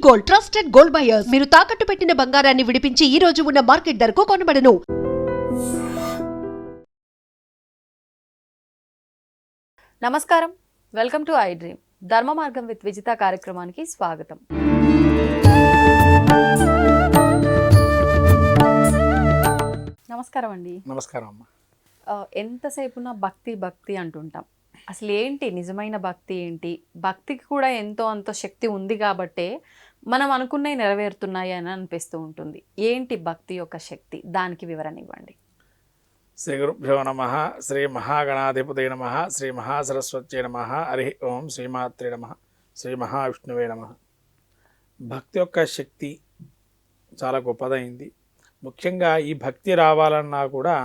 Gold, trusted gold buyers. మీరు తాకట్టు పెట్టిన బంగారాన్ని విడిపించి ఈ రోజు ఉన్న మార్కెట్ ధరకు కొనబడను. నమస్కారం, వెల్కమ్ టు ఐ డ్రీమ్. ధర్మ మార్గం విత్ విజిత కార్యక్రమానికి స్వాగతం. నమస్కారం అండి. నమస్కారం అమ్మ. ఎంతసేపున భక్తి భక్తి అంటుంటాం. అసలు ఏంటి నిజమైన భక్తి ఏంటి? భక్తికి కూడా ఎంతో అంత శక్తి ఉంది కాబట్టే మనం అనుకున్నవి నెరవేరుతున్నాయి అని అనిపిస్తూ ఉంటుంది. ఏంటి భక్తి యొక్క శక్తి? దానికి వివరణ ఇవ్వండి. శ్రీ గురుభ్యో నమ. శ్రీ మహాగణాధిపతయ నమ. శ్రీ మహాసరస్వత్యై నమ. హరి ఓం. శ్రీమాత్రే నమ. శ్రీ మహావిష్ణువే నమ. భక్తి యొక్క శక్తి చాలా గొప్పదైంది. ముఖ్యంగా ఈ భక్తి రావాలన్నా కూడా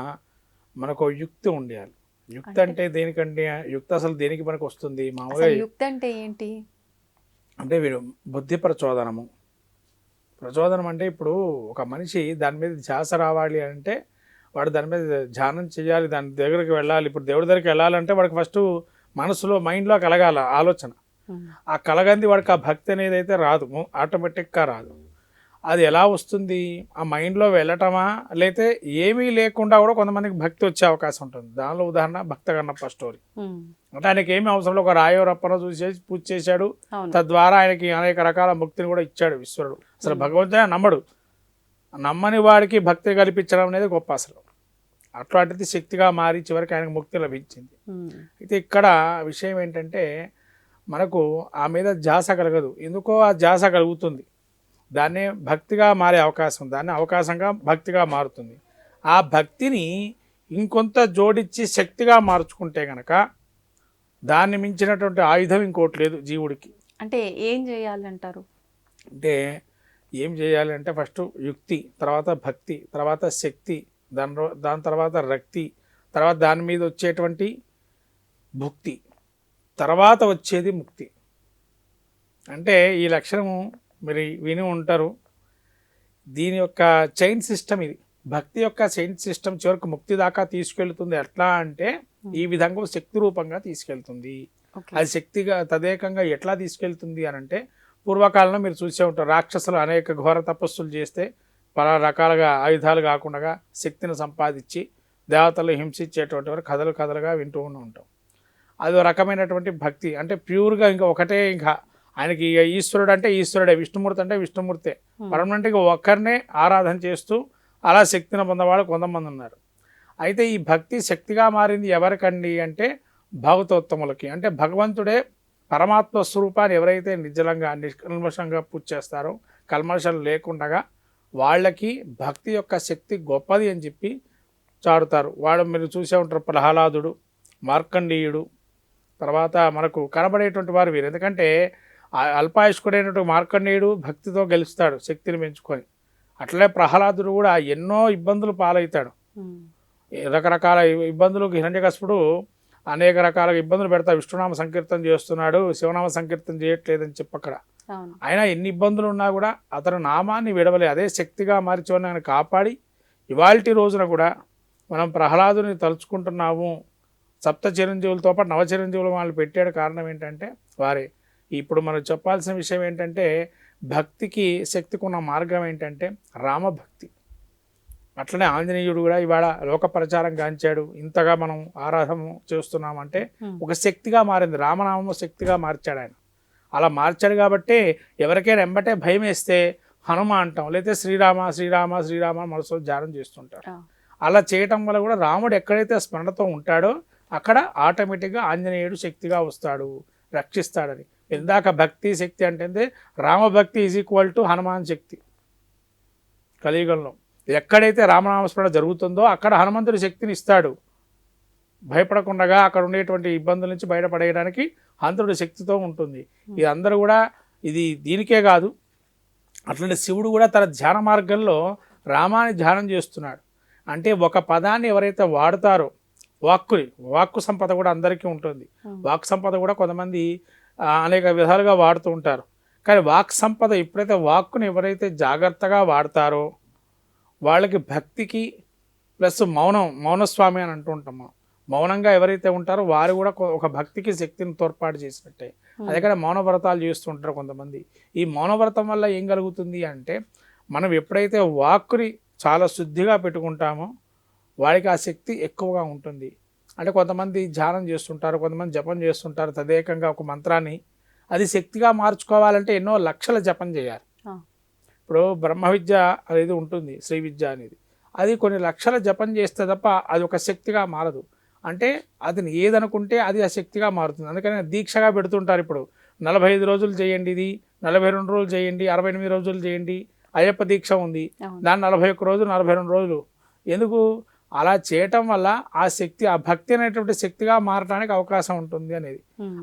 మనకు యుక్తి ఉండాలి. యుక్తి అంటే దేనికంటే, యుక్తి అసలు దేనికి మనకు వస్తుంది? మామూలుగా యుక్తి అంటే ఏంటి అంటే వీడు బుద్ధి ప్రచోదనము. ప్రచోదనం అంటే ఇప్పుడు ఒక మనిషి దాని మీద ధ్యాస రావాలి అంటే వాడు దాని మీద ధ్యానం చేయాలి, దాని దగ్గరికి వెళ్ళాలి. ఇప్పుడు దేవుడి దగ్గరికి వెళ్ళాలంటే వాడికి ఫస్ట్ మనసులో మైండ్లో కలగాల ఆలోచన. ఆ కలగంది వాడికి ఆ భక్తి అనేది అయితే రాదు, ఆటోమేటిక్గా రాదు. అది ఎలా వస్తుంది? ఆ మైండ్లో వెళ్ళటమా, లేకపోతే ఏమీ లేకుండా కూడా కొంతమందికి భక్తి వచ్చే అవకాశం ఉంటుంది. దానిలో ఉదాహరణ భక్త కన్నప్ప స్టోరీ. అంటే ఆయనకి ఏమి అవసరంలో ఒక రాయో రప్పనో చూసేసి పూజ చేశాడు. తద్వారా ఆయనకి అనేక రకాల ముక్తిని కూడా ఇచ్చాడు ఈశ్వరుడు. అసలు భగవంతుడే నమ్మడు. నమ్మని వాడికి భక్తి కల్పించడం అనేది గొప్ప. అసలు అట్లాంటిది శక్తిగా మారి చివరికి ఆయనకు ముక్తి లభించింది. అయితే ఇక్కడ విషయం ఏంటంటే మనకు ఆ మీద ధ్యాస కలగదు. ఎందుకో ఆ ధ్యాస కలుగుతుంది, దాన్నే భక్తిగా మారే అవకాశం, దాన్ని అవకాశంగా భక్తిగా మారుతుంది. ఆ భక్తిని ఇంకొంత జోడించి శక్తిగా మార్చుకుంటే కనుక దాన్ని మించినటువంటి ఆయుధం ఇంకోటి లేదు జీవుడికి. అంటే ఏం చేయాలంటారు? అంటే ఏం చేయాలి అంటే ఫస్ట్ యుక్తి, తర్వాత భక్తి, తర్వాత శక్తి, దాని తర్వాత రక్తి, తర్వాత దాని మీద వచ్చేటువంటి భుక్తి, తర్వాత వచ్చేది ముక్తి. అంటే ఈ లక్షణము మీరు విని ఉంటారు. దీని యొక్క చైన్ సిస్టమ్ ఇది. భక్తి యొక్క చైన్ సిస్టమ్ చివరికి ముక్తి దాకా తీసుకెళ్తుంది. ఎట్లా అంటే ఈ విధంగా శక్తి రూపంగా తీసుకెళ్తుంది. అది శక్తిగా తదేకంగా ఎట్లా తీసుకెళ్తుంది అని అంటే, పూర్వకాలంలో మీరు చూసే ఉంటారు, రాక్షసులు అనేక ఘోర తపస్సులు చేస్తే పలా రకాలుగా ఆయుధాలు కాకుండా శక్తిని సంపాదించి దేవతలు హింసించేటువంటి వారు కథలుగా వింటూ ఉంటాం. అది ఒక రకమైనటువంటి భక్తి. అంటే ప్యూర్గా ఇంకా ఒకటే, ఇంకా ఆయనకి ఈశ్వరుడు అంటే ఈశ్వరుడే, విష్ణుమూర్తి అంటే విష్ణుమూర్తే. పరమనెంట్గా ఒక్కరినే ఆరాధన చేస్తూ అలా శక్తిని పొందేవాళ్ళు కొంతమంది ఉన్నారు. అయితే ఈ భక్తి శక్తిగా మారింది ఎవరికండి అంటే భగవతోత్తములకి. అంటే భగవంతుడే పరమాత్మ స్వరూపాన్ని ఎవరైతే నిజంగా నిష్కల్మషంగా పూజ చేస్తారో, కల్మషం లేకుండా వాళ్ళకి భక్తి యొక్క శక్తి గొప్పది అని చెప్పి చాడుతారు. వాడు మీరు చూసే ఉంటారు, ప్రహ్లాదుడు, మార్కండేయుడు, తర్వాత మనకు కనబడేటువంటి వారు వీరు. ఎందుకంటే అల్పాయుష్కుడైనటువంటి మార్కండేయుడు భక్తితో గెలుస్తాడు శక్తిని పెంచుకొని. అట్లనే ప్రహ్లాదుడు కూడా ఎన్నో ఇబ్బందులు పాలవుతాడు. రకరకాల ఇబ్బందులకు హిరణ్యకశిపుడు అనేక రకాల ఇబ్బందులు పెడతాడు. విష్ణునామ సంకీర్తన చేస్తున్నాడు, శివనామ సంకీర్తన చేయట్లేదని చెప్పక్కడ. ఆయన ఎన్ని ఇబ్బందులు ఉన్నా కూడా అతను నామాన్ని విడవలే. అదే శక్తిగా మార్చివని ఆయన కాపాడి ఇవాల్టి రోజున కూడా మనం ప్రహ్లాదుని తలుచుకుంటున్నాము. సప్త చిరంజీవులతో పాటు నవచిరంజీవులు వాళ్ళు పెట్టాడు. కారణం ఏంటంటే వారే. ఇప్పుడు మనం చెప్పాల్సిన విషయం ఏంటంటే భక్తికి శక్తికి ఉన్న మార్గం ఏంటంటే రామభక్తి. అట్లనే ఆంజనేయుడు కూడా ఇవాళ లోక ప్రచారం గాంచాడు. ఇంతగా మనం ఆరాధన చేస్తున్నామంటే ఒక శక్తిగా మారింది. రామనామము శక్తిగా మార్చాడు ఆయన. అలా మార్చాడు కాబట్టి ఎవరికైనా ఎంబటే భయం వేస్తే హనుమ అంటాం, లేకపోతే శ్రీరామ శ్రీరామ శ్రీరామ మనసులో ధ్యానం చేస్తుంటాడు. అలా చేయటం వల్ల కూడా రాముడు ఎక్కడైతే స్మరణతో ఉంటాడో అక్కడ ఆటోమేటిక్గా ఆంజనేయుడు శక్తిగా వస్తాడు, రక్షిస్తాడని. ఇందాక భక్తి శక్తి అంటే రామభక్తి ఈజ్ ఈక్వల్ టు హనుమాన్ శక్తి. కలియుగంలో ఎక్కడైతే రామనామస్మరణ జరుగుతుందో అక్కడ హనుమంతుడి శక్తిని ఇస్తాడు. భయపడకుండా అక్కడ ఉండేటువంటి ఇబ్బందుల నుంచి బయటపడేయడానికి హనుమంతుడి శక్తితో ఉంటుంది. ఇది అందరూ కూడా ఇది దీనికే కాదు. అట్లనే శివుడు కూడా తన ధ్యాన మార్గంలో రామాన్ని ధ్యానం చేస్తున్నాడు. అంటే ఒక పదాన్ని ఎవరైతే వాడతారో, వాక్కు సంపద కూడా అందరికీ ఉంటుంది. వాక్ సంపద కూడా కొంతమంది అనేక విధాలుగా వాడుతూ ఉంటారు. కానీ వాక్ సంపద ఎప్పుడైతే వాక్కుని ఎవరైతే జాగ్రత్తగా వాడతారో వాళ్ళకి భక్తికి ప్లస్ మౌనస్వామి అని అంటూ ఉంటాం మనం. మౌనంగా ఎవరైతే ఉంటారో వారు కూడా ఒక భక్తికి శక్తిని తోడ్పాటు చేసినట్టే. అదే కానీ మౌనవ్రతాలు చేస్తుంటారు కొంతమంది. ఈ మౌనవ్రతం వల్ల ఏం కలుగుతుంది అంటే మనం ఎప్పుడైతే వాక్కుని చాలా శుద్ధిగా పెట్టుకుంటామో వాడికి ఆ శక్తి ఎక్కువగా ఉంటుంది. అంటే కొంతమంది ధ్యానం చేస్తుంటారు, కొంతమంది జపం చేస్తుంటారు తదేకంగా ఒక మంత్రాన్ని. అది శక్తిగా మార్చుకోవాలంటే ఎన్నో లక్షల జపం చేయాలి. ఇప్పుడు బ్రహ్మ విద్య అనేది ఉంటుంది, శ్రీ విద్య అనేది, అది కొన్ని లక్షల జపం చేస్తే తప్ప అది ఒక శక్తిగా మారదు. అంటే అది ఏదనుకుంటే అది ఆ శక్తిగా మారుతుంది. అందుకని దీక్షగా పెడుతుంటారు. ఇప్పుడు 45 రోజులు చేయండి, ఇది 42 రోజులు చేయండి, 68 రోజులు చేయండి. అయ్యప్ప దీక్ష ఉంది, దాన్ని 41 రోజులు 42 రోజులు. ఎందుకు అలా చేయటం వల్ల ఆ శక్తి, ఆ భక్తి అనేటువంటి శక్తిగా మారడానికి అవకాశం ఉంటుంది అనేది.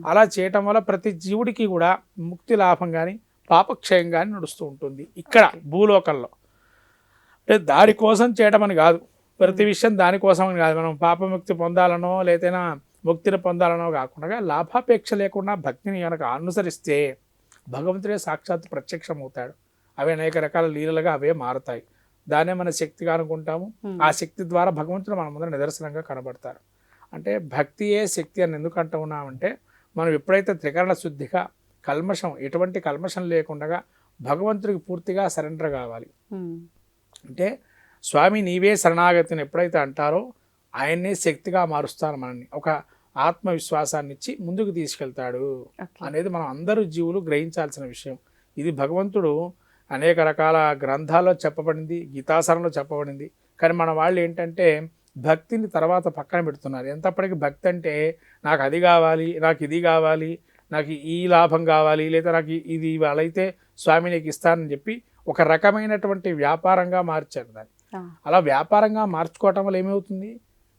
అలా చేయటం వల్ల ప్రతి జీవుడికి కూడా ముక్తి లాభం కానీ పాపక్షయం కానీ నడుస్తూ ఉంటుంది ఇక్కడ భూలోకంలో. అంటే దానికోసం చేయటం అని కాదు, ప్రతి విషయం దానికోసం అని కాదు. మనం పాపముక్తి పొందాలనో లేదైనా ముక్తిని పొందాలనో కాకుండా లాభాపేక్ష లేకుండా భక్తిని కనుక అనుసరిస్తే భగవంతుడే సాక్షాత్ ప్రత్యక్షం అవుతాడు. అవి అనేక రకాల లీలలుగా అవే మారుతాయి. దాన్నే మన శక్తిగా అనుకుంటాము. ఆ శక్తి ద్వారా భగవంతుడు మన ముందర నిదర్శనంగా కనబడతారు. అంటే భక్తియే శక్తి అని ఎందుకు అంటూ ఉన్నామంటే మనం ఎప్పుడైతే త్రికరణ శుద్ధిగా కల్మషం, ఎటువంటి కల్మషం లేకుండా భగవంతుడికి పూర్తిగా సరెండర్ కావాలి. అంటే స్వామి నీవే శరణాగతిని ఎప్పుడైతే అంటారో ఆయన్నే శక్తిగా మారుస్తాను, మనల్ని ఒక ఆత్మవిశ్వాసాన్ని ఇచ్చి ముందుకు తీసుకెళ్తాడు అనేది మనం అందరూ జీవులు గ్రహించాల్సిన విషయం. ఇది భగవంతుడు అనేక రకాల గ్రంథాల్లో చెప్పబడింది, గీతాసారంలో చెప్పబడింది. కానీ మన వాళ్ళు ఏంటంటే భక్తిని తర్వాత పక్కన పెడుతున్నారు. ఎంతప్పటికీ భక్తి అంటే నాకు అది కావాలి, నాకు ఇది కావాలి, నాకు ఈ లాభం కావాలి, లేదా నాకు ఇది వాళ్ళైతే స్వామి నీకు ఇస్తానని చెప్పి ఒక రకమైనటువంటి వ్యాపారంగా మార్చారు దాన్ని. అలా వ్యాపారంగా మార్చుకోవటం వల్ల ఏమవుతుంది,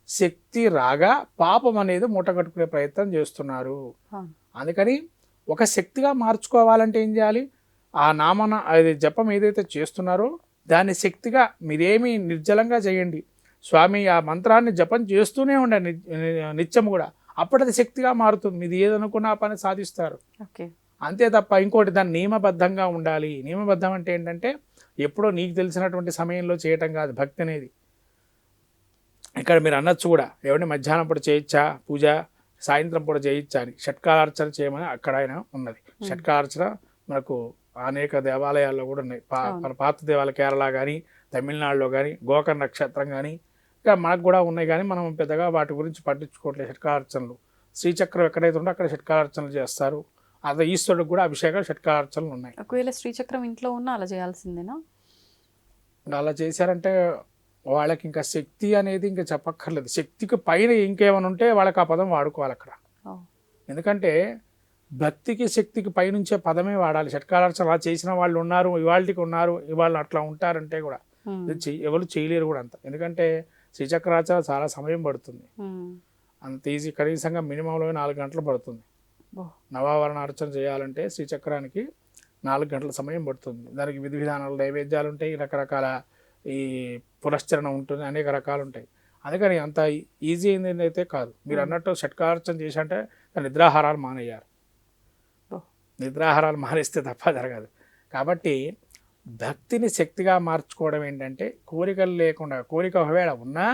శక్తి రాగా పాపం అనేది మూట కట్టుకునే ప్రయత్నం చేస్తున్నారు. అందుకని ఒక శక్తిగా మార్చుకోవాలంటే ఏం చేయాలి, ఆ నామన అది జపం ఏదైతే చేస్తున్నారో దాన్ని శక్తిగా మీరేమి నిర్జలంగా చేయండి. స్వామి ఆ మంత్రాన్ని జపం చేస్తూనే ఉండండి నిత్యం కూడా, అప్పుడు అది శక్తిగా మారుతుంది. మీది ఏదనుకున్నా ఆ పని సాధిస్తారు. అంతే తప్ప ఇంకోటి దాన్ని నియమబద్ధంగా ఉండాలి. నియమబద్ధం అంటే ఏంటంటే ఎప్పుడో నీకు తెలిసినటువంటి సమయంలో చేయటం కాదు భక్తి అనేది. ఇక్కడ మీరు అనొచ్చు కూడా, ఏమంటే మధ్యాహ్నం పూట చేయొచ్చా పూజ, సాయంత్రం పూట చేయొచ్చా అని. షట్కాలార్చన చేయమని అక్కడ ఆయన ఉన్నది. షట్కాలార్చన మనకు అనేక దేవాలయాల్లో కూడా ఉన్నాయి. పాత దేవాలయ కేరళ కానీ తమిళనాడులో కానీ గోకర్ణ నక్షత్రం కానీ ఇంకా మనకు కూడా ఉన్నాయి. కానీ మనం పెద్దగా వాటి గురించి పట్టించుకోవట్లేదు. షట్కాలార్చనలు శ్రీచక్రం ఎక్కడైతే ఉందో అక్కడ షట్కాలార్చనలు చేస్తారు. అదే ఈశ్వరుడికి కూడా అభిషేకాలు షట్కాలార్చనలు ఉన్నాయి. ఒకవేళ శ్రీచక్రం ఇంట్లో ఉన్నా అలా చేయాల్సిందేనా? అలా చేశారంటే వాళ్ళకి ఇంకా శక్తి అనేది ఇంకా చెప్పక్కర్లేదు. శక్తికి పైన ఇంకేమైనా ఉంటే వాళ్ళకి ఆ పదం వాడుకోవాలి అక్కడ. ఎందుకంటే భక్తికి శక్తికి పైనుంచే పదమే వాడాలి. షట్కాలార్చన అలా చేసిన వాళ్ళు ఉన్నారు, ఇవాళకి ఉన్నారు, ఇవాళ అట్లా ఉంటారంటే కూడా ఎవరు చేయలేరు కూడా అంత. ఎందుకంటే శ్రీచక్రార్చన చాలా సమయం పడుతుంది. అంత ఈజీ, కనీసంగా మినిమంలో 4 గంటలు పడుతుంది. నవావరణ అర్చన చేయాలంటే శ్రీచక్రానికి 4 గంటల సమయం పడుతుంది. దానికి విధి విధానాలు, నైవేద్యాలు ఉంటాయి, రకరకాల ఈ పురస్చరణ ఉంటుంది, అనేక రకాలు ఉంటాయి. అందుకని అంత ఈజీ అయింది అయితే కాదు. మీరు అన్నట్టు షట్కార్చన చేసంటే నిద్రాహారాలు మానేయాలి. నిద్రాహారాలు మానేస్తే తప్ప జరగదు. కాబట్టి భక్తిని శక్తిగా మార్చుకోవడం ఏంటంటే కోరికలు లేకుండా, కోరిక ఒకవేళ ఉన్నా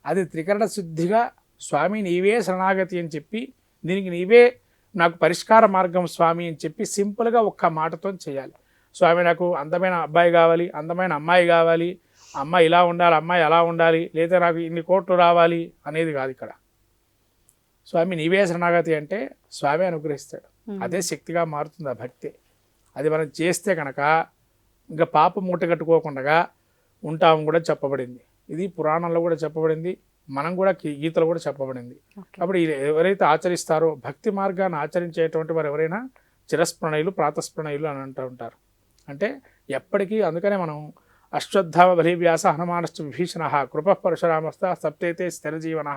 అది త్రికరణ శుద్ధిగా స్వామి నీవే శరణాగతి అని చెప్పి, దీనికి నీవే నాకు పరిష్కార మార్గం స్వామి అని చెప్పి సింపుల్గా ఒక్క మాటతో చేయాలి. స్వామి నాకు అందమైన అబ్బాయి కావాలి, అందమైన అమ్మాయి కావాలి, అమ్మాయి ఇలా ఉండాలి, అమ్మాయి అలా ఉండాలి, లేదా నాకు ఇన్ని కోట్లు రావాలి అనేది కాదు. ఇక్కడ స్వామి నీవే శరణాగతి అంటే స్వామి అనుగ్రహిస్తాడు. అదే శక్తిగా మారుతుంది ఆ భక్తి. అది మనం చేస్తే కనుక ఇంకా పాప మూట కట్టుకోకుండా ఉంటాము కూడా చెప్పబడింది. ఇది పురాణంలో కూడా చెప్పబడింది, మనం కూడా గీతలో కూడా చెప్పబడింది. కాబట్టి ఎవరైతే ఆచరిస్తారో భక్తి మార్గాన్ని ఆచరించేటువంటి వారు ఎవరైనా చిరస్ప్రణయులు, ప్రాతస్ప్రణయులు అని అంటూ ఉంటారు. అంటే ఎప్పటికీ, అందుకనే మనం అశ్వత్థామ బలివ్యాస హనుమానశ్చ విభీషణ కృప పరశురామస్త సప్తేతే స్థిరజీవన.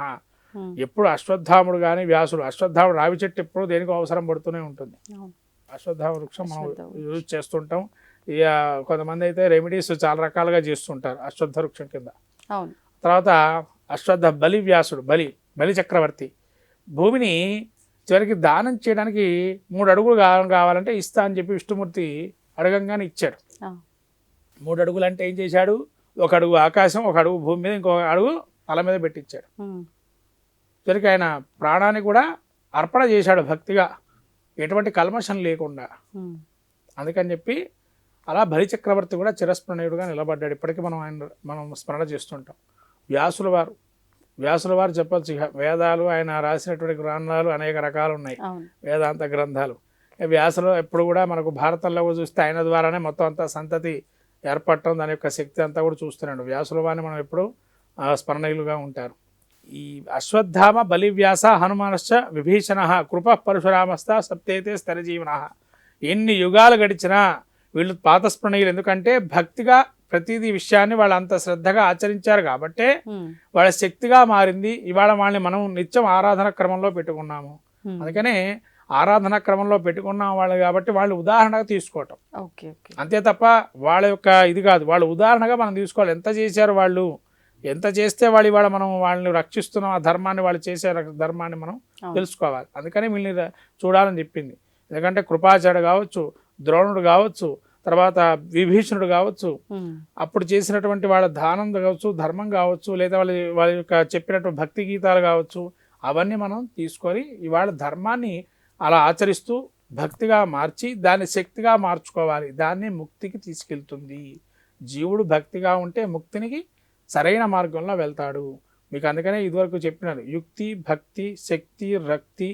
ఎప్పుడు అశ్వత్థాముడు కానీ వ్యాసుడు, అశ్వత్థాముడు రావి చెట్టు ఎప్పుడు దేనికో అవసరం పడుతూనే ఉంటుంది. అశ్వత్థామ వృక్షం మనం యూజ్ చేస్తుంటాం. ఇక కొంతమంది అయితే రెమెడీస్ చాలా రకాలుగా చేస్తుంటారు అశ్వత్థ వృక్షం కింద. తర్వాత అశ్వత్థ బలివ్యాసుడు, బలి చక్రవర్తి భూమిని చివరికి దానం చేయడానికి 3 అడుగులు కావాలంటే ఇస్తా అని చెప్పి విష్ణుమూర్తి అడగంగానే ఇచ్చాడు. 3 అడుగులు అంటే ఏం చేశాడు, 1 అడుగు ఆకాశం, 1 అడుగు భూమి మీద, ఇంకొక అడుగు తల మీద పెట్టించాడు. చివరికి ఆయన ప్రాణాన్ని కూడా అర్పణ చేశాడు భక్తిగా. ఎటువంటి కల్మషం లేకుండా. ఉమ్. అందుకని చెప్పి అలా బలిచక్రవర్తి కూడా చిరస్మరణీయుడుగా నిలబడ్డాడు. ఇప్పటికీ మనం స్మరణ చేస్తుంటాం. వ్యాసుల వారు చెప్పచ్చు, ఇక వేదాలు ఆయన రాసినటువంటి గ్రంథాలు అనేక రకాలు ఉన్నాయి, అవును. వేదాంత గ్రంథాలు. వ్యాసులు ఎప్పుడు కూడా మనకు భారతంలో కూడా చూస్తే ఆయన ద్వారానే మొత్తం అంతా సంతతి ఏర్పడటం, దాని యొక్క శక్తి అంతా కూడా చూస్తున్నాడు. వ్యాసుల వారిని మనం ఎప్పుడు స్మరణీయులుగా ఉంటారు. ఈ అశ్వత్థామ బలివ్యాస హనుమానశ్చ విభీషణ కృప పరశురామస్థ సప్తేతే స్థిరజీవన. ఎన్ని యుగాలు గడిచినా వీళ్ళు పాతస్మరణీయులు. ఎందుకంటే భక్తిగా ప్రతిదీ విషయాన్ని వాళ్ళు అంత శ్రద్ధగా ఆచరించారు కాబట్టే ఉమ్. వాళ్ళ శక్తిగా మారింది. ఇవాళ వాళ్ళని మనం నిత్యం ఆరాధన క్రమంలో పెట్టుకున్నాము. ఉమ్. అందుకనే ఆరాధన క్రమంలో పెట్టుకున్నాం వాళ్ళు కాబట్టి వాళ్ళు ఉదాహరణగా తీసుకోవటం ఓకే ఓకే. అంతే తప్ప వాళ్ళ యొక్క ఇది కాదు. వాళ్ళు ఉదాహరణగా మనం తీసుకోవాలి. ఎంత చేశారు వాళ్ళు, ఎంత చేస్తే వాళ్ళు ఇవాళ మనం వాళ్ళని రక్షిస్తున్నాం, ఆ ధర్మాన్ని వాళ్ళు చేసే ధర్మాన్ని మనం తెలుసుకోవాలి. అందుకని వీళ్ళని చూడాలని చెప్పింది. ఎందుకంటే కృపాచార్యుడు కావచ్చు, ద్రోణుడు కావచ్చు, తర్వాత విభీషణుడు కావచ్చు, ఉమ్. అప్పుడు చేసినటువంటి వాళ్ళ దానం కావచ్చు, ధర్మం కావచ్చు, లేదా వాళ్ళ యొక్క చెప్పినటువంటి భక్తి గీతాలు కావచ్చు, అవన్నీ మనం తీసుకొని ఇవాళ ధర్మాన్ని అలా ఆచరిస్తూ భక్తిగా మార్చి దాన్ని శక్తిగా మార్చుకోవాలి. దాన్ని ముక్తికి తీసుకెళ్తుంది. జీవుడు భక్తిగా ఉంటే ముక్తినికి సరైన మార్గంలో వెళ్తాడు. మీకు అందుకనే ఇదివరకు చెప్పినాను, యుక్తి, భక్తి, శక్తి, రక్తి,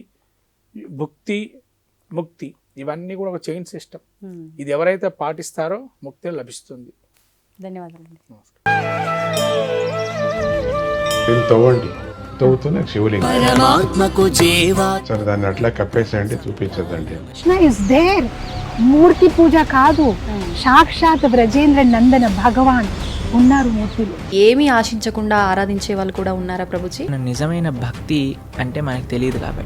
భుక్తి, ముక్తి, ఇవన్నీ కూడా ఒక చైన్ సిస్టమ్. ఉమ్. ఇది ఎవరైతే పాటిస్తారో ముక్తి లభిస్తుంది. ధన్యవాదాలండి. దీన్ని తవ్వండి, తవ్వుతూనే శివలింగం. పరమాత్మకు జీవా సరే దాన్ని అట్లా కప్పేసేయండి, చూపించదండి. Krishna is there. మూర్తి పూజ కాదు, సాక్షాత్ బ్రజేంద్ర నందన భగవాన్ ఉన్నారు మూర్తిలో. ఏమీ ఆశించకుండా ఆరాధించే వాళ్ళు కూడా ఉన్నారా ప్రభుజీ? నిజమైన భక్తి అంటే మనకు తెలియదు కాబట్టి